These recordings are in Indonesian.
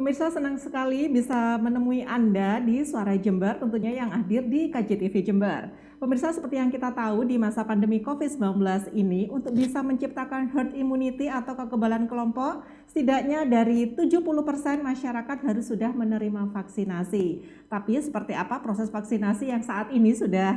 Pemirsa senang sekali bisa menemui Anda di Suara Jember tentunya yang hadir di KJTV Jember. Pemirsa seperti yang kita tahu di masa pandemi COVID-19 ini untuk bisa menciptakan herd immunity atau kekebalan kelompok setidaknya dari 70% masyarakat harus sudah menerima vaksinasi. Tapi seperti apa proses vaksinasi yang saat ini sudah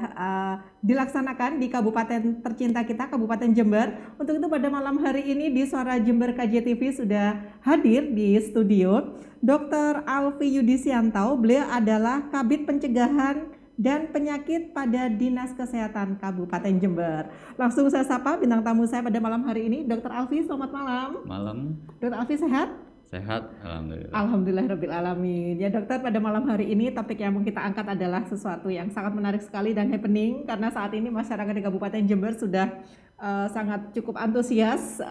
dilaksanakan di kabupaten tercinta kita, Kabupaten Jember. Untuk itu pada malam hari ini di Suara Jember KJTV sudah hadir di studio Dr. Alfi Yudisianto. Beliau adalah Kabid Pencegahan dan Penyakit pada Dinas Kesehatan Kabupaten Jember. Langsung saya sapa bintang tamu saya pada malam hari ini, Dr. Alfi. Selamat malam. Malam. Dr. Alfi sehat? Sehat, alhamdulillah. Alhamdulillahirrabbilalamin. Ya dokter, pada malam hari ini topik yang mau kita angkat adalah sesuatu yang sangat menarik sekali dan happening karena saat ini masyarakat di Kabupaten Jember sudah sangat cukup antusias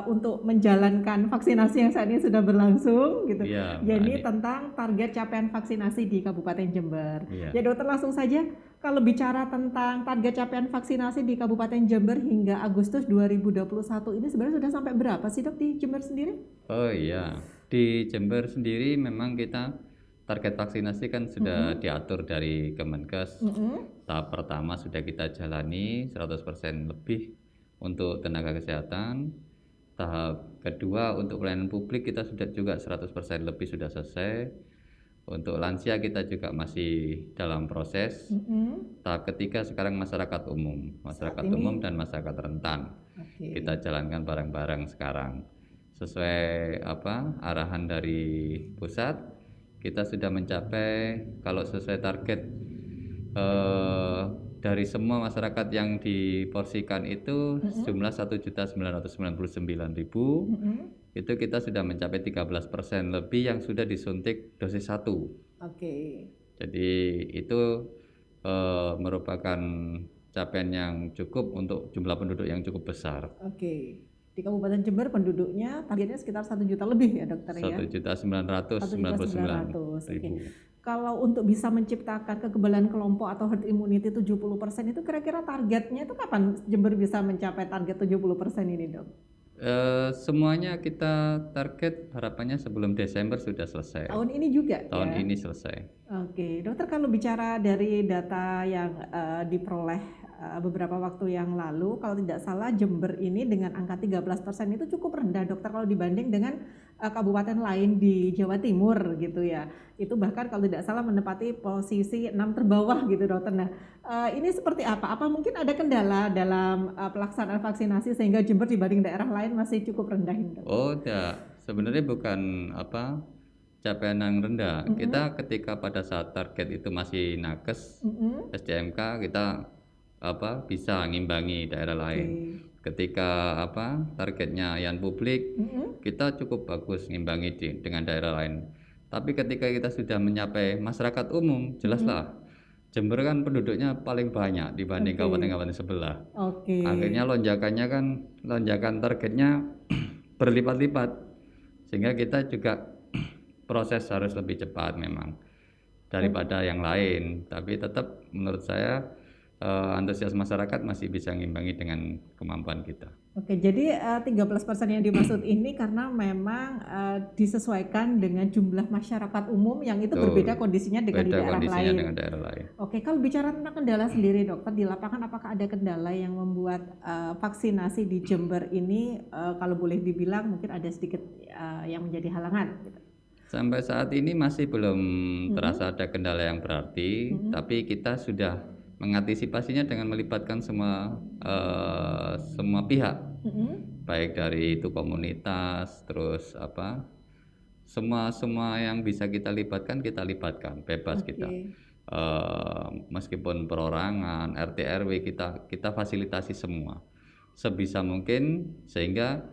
untuk menjalankan vaksinasi yang saat ini sudah berlangsung gitu. Ya, Jadi tentang target capaian vaksinasi di Kabupaten Jember. Ya. Ya dokter, langsung saja kalau bicara tentang target capaian vaksinasi di Kabupaten Jember hingga Agustus 2021 ini sebenarnya sudah sampai berapa sih dok di Jember sendiri? Oh iya, di Jember sendiri memang kita target vaksinasi kan sudah diatur dari Kemenkes. Tahap pertama sudah kita jalani 100% lebih untuk tenaga kesehatan. Tahap kedua untuk pelayanan publik kita sudah juga 100% lebih sudah selesai. Untuk lansia kita juga masih dalam proses. Tahap ketiga sekarang masyarakat umum dan masyarakat rentan. Kita jalankan bareng-bareng sekarang. Sesuai arahan dari pusat, kita sudah mencapai kalau sesuai target dari semua masyarakat yang diporsikan itu jumlah 1.999.000. Itu kita sudah mencapai 13% lebih yang sudah disuntik dosis 1. Jadi itu merupakan capaian yang cukup untuk jumlah penduduk yang cukup besar. Di Kabupaten Jember penduduknya targetnya sekitar 1 juta lebih ya dokter ya? 1.999.000. Kalau untuk bisa menciptakan kekebalan kelompok atau herd immunity 70% itu kira-kira targetnya itu kapan Jember bisa mencapai target 70% ini dok? Semuanya kita target harapannya sebelum Desember sudah selesai. Tahun ini juga? Tahun ini selesai. Oke, dokter, kalau bicara dari data yang diperoleh beberapa waktu yang lalu, kalau tidak salah Jember ini dengan angka 13% itu cukup rendah dokter kalau dibanding dengan kabupaten lain di Jawa Timur gitu ya. Itu bahkan kalau tidak salah menempati posisi 6 terbawah gitu dokter. Nah ini seperti apa? Apa mungkin ada kendala dalam pelaksanaan vaksinasi sehingga Jember dibanding daerah lain masih cukup rendah ini dokter? Oh tidak, sebenarnya bukan capaian yang rendah. Kita ketika pada saat target itu masih nakes, SDMK kita bisa ngimbangi daerah lain. Ketika targetnya yang publik, kita cukup bagus ngimbangi dengan daerah lain. Tapi ketika kita sudah mencapai masyarakat umum, jelaslah Jember kan penduduknya paling banyak dibanding kabupaten-kabupaten sebelah. Akhirnya lonjakan targetnya berlipat-lipat, sehingga kita juga proses harus lebih cepat memang daripada yang lain. Tapi tetap menurut saya antusias masyarakat masih bisa ngimbangi dengan kemampuan kita. Jadi 13% yang dimaksud ini karena memang disesuaikan dengan jumlah masyarakat umum yang itu berbeda kondisinya dengan di daerah lain. Kalau bicara tentang kendala sendiri dokter, di lapangan apakah ada kendala yang membuat vaksinasi di Jember ini kalau boleh dibilang mungkin ada sedikit yang menjadi halangan gitu? Sampai saat ini masih belum terasa ada kendala yang berarti, tapi kita sudah mengantisipasinya dengan melibatkan semua pihak, baik dari itu komunitas, terus semua yang bisa kita libatkan bebas kita. Meskipun perorangan, RT RW kita fasilitasi semua sebisa mungkin sehingga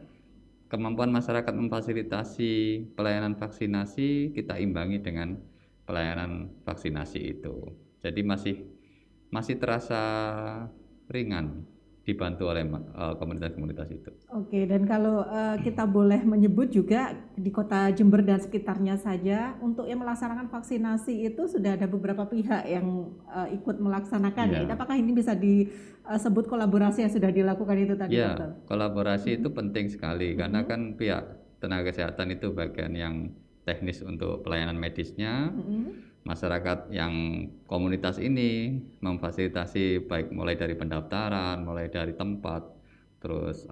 kemampuan masyarakat memfasilitasi pelayanan vaksinasi kita imbangi dengan pelayanan vaksinasi itu. Jadi masih terasa ringan dibantu oleh komunitas-komunitas itu. Dan kalau kita boleh menyebut juga di kota Jember dan sekitarnya saja untuk yang melaksanakan vaksinasi itu sudah ada beberapa pihak yang ikut melaksanakan. Apakah ini bisa disebut kolaborasi yang sudah dilakukan itu tadi? Kolaborasi itu penting sekali karena kan pihak tenaga kesehatan itu bagian yang teknis untuk pelayanan medisnya. Masyarakat yang komunitas ini memfasilitasi baik mulai dari pendaftaran, mulai dari tempat, terus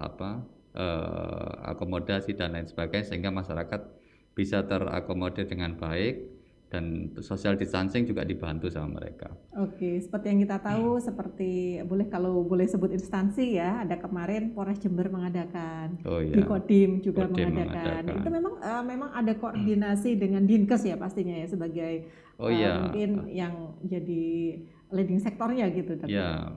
akomodasi dan lain sebagainya, sehingga masyarakat bisa terakomodir dengan baik dan social distancing juga dibantu sama mereka. Oke, seperti yang kita tahu, seperti kalau boleh sebut instansi ya, ada kemarin Polres Jember mengadakan, di Kodim juga mengadakan. Itu memang ada koordinasi dengan Dinkes ya pastinya ya sebagai mungkin yang jadi leading sektornya gitu. Ya,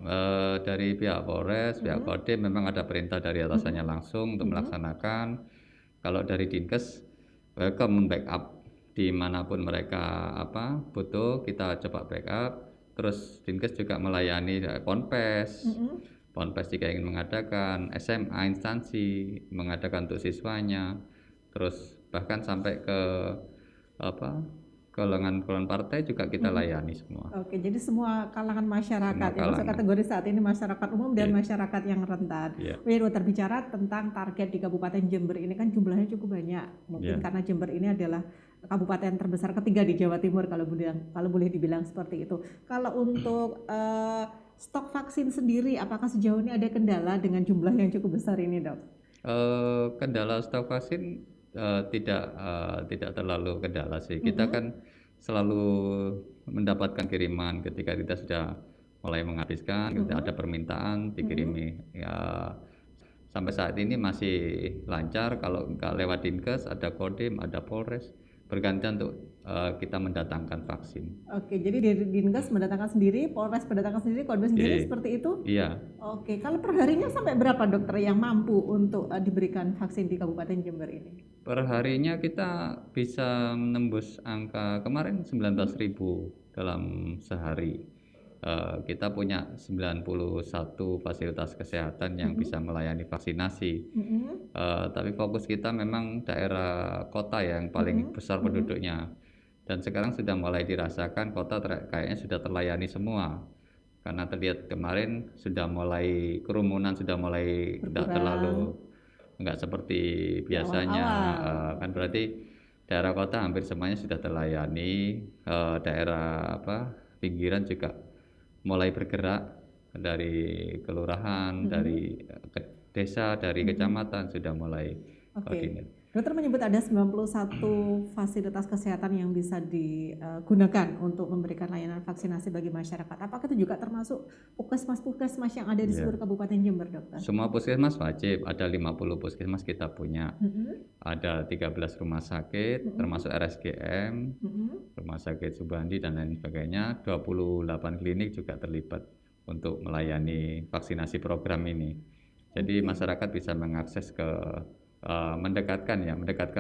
dari pihak Polres, pihak Kodim memang ada perintah dari atasannya langsung untuk melaksanakan. Kalau dari Dinkes, welcome membackup dimanapun mereka butuh, kita coba backup. Terus Dinkes juga melayani Ponpes, Ponpes jika ingin mengadakan, SMA instansi mengadakan untuk siswanya, terus bahkan sampai ke golongan partai juga kita layani semua. Oke, jadi semua kalangan masyarakat, ya, maksud kategori saat ini masyarakat umum dan masyarakat yang rentan. Dokter, bicara tentang target di Kabupaten Jember ini kan jumlahnya cukup banyak, mungkin karena Jember ini adalah kabupaten terbesar ketiga di Jawa Timur kalau boleh dibilang seperti itu. Kalau untuk stok vaksin sendiri, apakah sejauh ini ada kendala dengan jumlah yang cukup besar ini, Dok? Kendala stok vaksin tidak terlalu kendala sih. Kita kan selalu mendapatkan kiriman ketika kita sudah mulai menghabiskan, ketika ada permintaan dikirimi. Ya, sampai saat ini masih lancar. Kalau nggak lewat Dinkes, ada Kodim, ada Polres, bergantian untuk kita mendatangkan vaksin. Oke, jadi dari Dinkes mendatangkan sendiri, Polres mendatangkan sendiri, Kodim sendiri, seperti itu? Iya. Oke, kalau perharinya sampai berapa dokter yang mampu untuk diberikan vaksin di Kabupaten Jember ini? Perharinya kita bisa menembus angka kemarin 19.000 dalam sehari. Kita punya 91 fasilitas kesehatan yang bisa melayani vaksinasi. Tapi fokus kita memang daerah kota yang paling besar penduduknya. Dan sekarang sudah mulai dirasakan kota kayaknya sudah terlayani semua. Karena terlihat kemarin sudah mulai kerumunan, sudah mulai tidak terlalu nggak seperti biasanya. Kan berarti daerah kota hampir semuanya sudah terlayani. Daerah pinggiran juga mulai bergerak, dari kelurahan, dari desa, dari kecamatan sudah mulai koordinir. Dokter menyebut ada 91 fasilitas kesehatan yang bisa digunakan untuk memberikan layanan vaksinasi bagi masyarakat. Apakah itu juga termasuk puskesmas yang ada di seluruh Kabupaten Jember, Dokter? Semua puskesmas wajib, ada 50 puskesmas kita punya. Ada 13 rumah sakit, termasuk RSGM, rumah sakit Subandi dan lain sebagainya. 28 klinik juga terlibat untuk melayani vaksinasi program ini. Jadi masyarakat bisa mengakses mendekatkan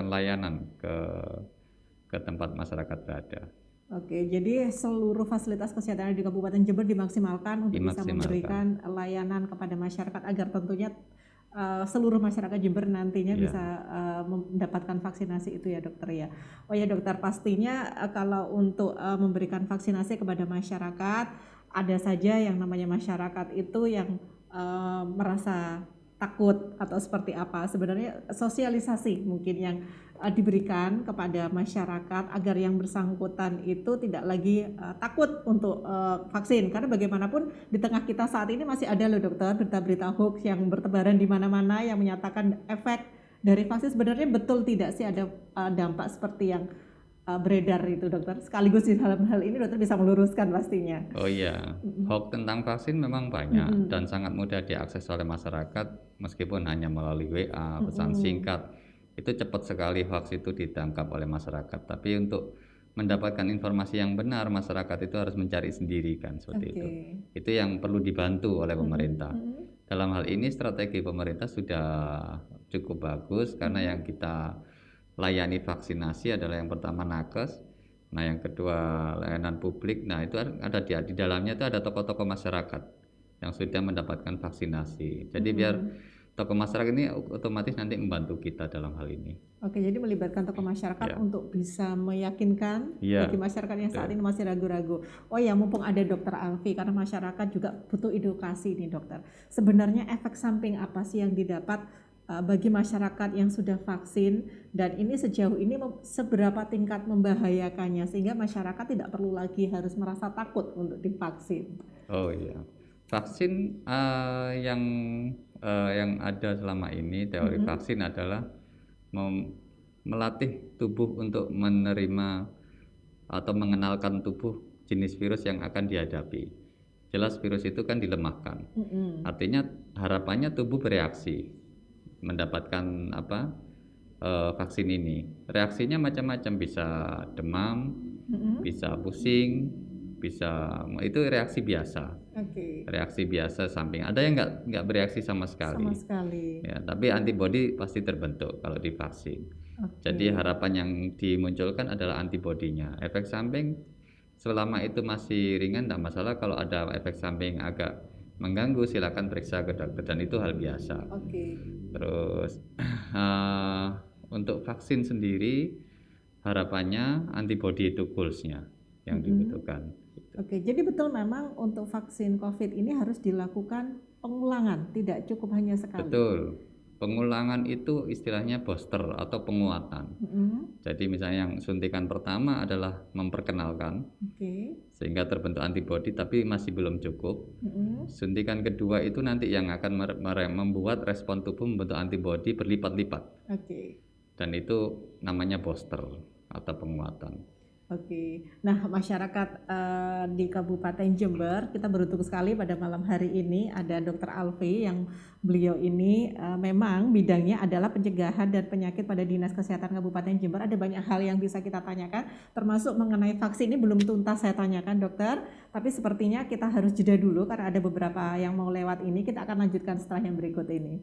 layanan ke tempat masyarakat berada. Oke, jadi seluruh fasilitas kesehatan di Kabupaten Jember dimaksimalkan untuk bisa memberikan layanan kepada masyarakat agar tentunya seluruh masyarakat Jember nantinya bisa mendapatkan vaksinasi itu ya dokter ya. Oh ya dokter, pastinya kalau untuk memberikan vaksinasi kepada masyarakat, ada saja yang namanya masyarakat itu yang merasa takut atau seperti apa. Sebenarnya sosialisasi mungkin yang diberikan kepada masyarakat agar yang bersangkutan itu tidak lagi takut untuk vaksin, karena bagaimanapun di tengah kita saat ini masih ada loh dokter berita-berita hoax yang bertebaran di mana-mana yang menyatakan efek dari vaksin. Sebenarnya betul tidak sih ada dampak seperti yang beredar itu dokter? Sekaligus di dalam hal ini dokter bisa meluruskan pastinya. Oh iya, hoax tentang vaksin memang banyak dan sangat mudah diakses oleh masyarakat, meskipun hanya melalui WA, pesan singkat. Itu cepat sekali hoax itu ditangkap oleh masyarakat. Tapi untuk mendapatkan informasi yang benar, masyarakat itu harus mencari sendiri kan, seperti itu. Itu yang perlu dibantu oleh pemerintah. Dalam hal ini strategi pemerintah sudah cukup bagus, karena yang kita layani vaksinasi adalah yang pertama nakes, nah yang kedua layanan publik. Nah itu ada di dalamnya itu ada tokoh-tokoh masyarakat yang sudah mendapatkan vaksinasi. Jadi biar tokoh masyarakat ini otomatis nanti membantu kita dalam hal ini. Oke, jadi melibatkan tokoh masyarakat untuk bisa meyakinkan bagi masyarakat yang saat ini masih ragu-ragu. Oh ya, mumpung ada dokter Alfi, karena masyarakat juga butuh edukasi nih dokter. Sebenarnya efek samping apa sih yang didapat bagi masyarakat yang sudah vaksin dan ini sejauh ini seberapa tingkat membahayakannya sehingga masyarakat tidak perlu lagi harus merasa takut untuk divaksin. Oh iya, vaksin yang ada selama ini teori vaksin adalah melatih tubuh untuk menerima atau mengenalkan tubuh jenis virus yang akan dihadapi. Jelas virus itu kan dilemahkan. Artinya harapannya tubuh bereaksi mendapatkan vaksin ini. Reaksinya macam-macam, bisa demam, bisa pusing, bisa itu reaksi biasa. Reaksi biasa samping. Ada yang nggak bereaksi sama sekali. Ya, tapi antibodi pasti terbentuk kalau divaksin. Jadi harapan yang dimunculkan adalah antibodinya. Efek samping selama itu masih ringan tidak masalah. Kalau ada efek samping agak mengganggu silakan periksa ke dokter dan itu hal biasa. Terus untuk vaksin sendiri harapannya antibodi itu goalsnya yang dibutuhkan. Jadi betul memang untuk vaksin COVID ini harus dilakukan pengulangan, tidak cukup hanya sekali. Betul. Pengulangan itu istilahnya booster atau penguatan. Jadi misalnya yang suntikan pertama adalah memperkenalkan, sehingga terbentuk antibodi, tapi masih belum cukup. Suntikan kedua itu nanti yang akan membuat respon tubuh membentuk antibodi berlipat-lipat. Dan itu namanya booster atau penguatan. Nah masyarakat di Kabupaten Jember, kita beruntung sekali pada malam hari ini ada Dr. Alfi yang beliau ini memang bidangnya adalah pencegahan dan penyakit pada Dinas Kesehatan Kabupaten Jember. Ada banyak hal yang bisa kita tanyakan, termasuk mengenai vaksin ini belum tuntas saya tanyakan dokter, tapi sepertinya kita harus jeda dulu karena ada beberapa yang mau lewat ini, kita akan lanjutkan setelah yang berikut ini.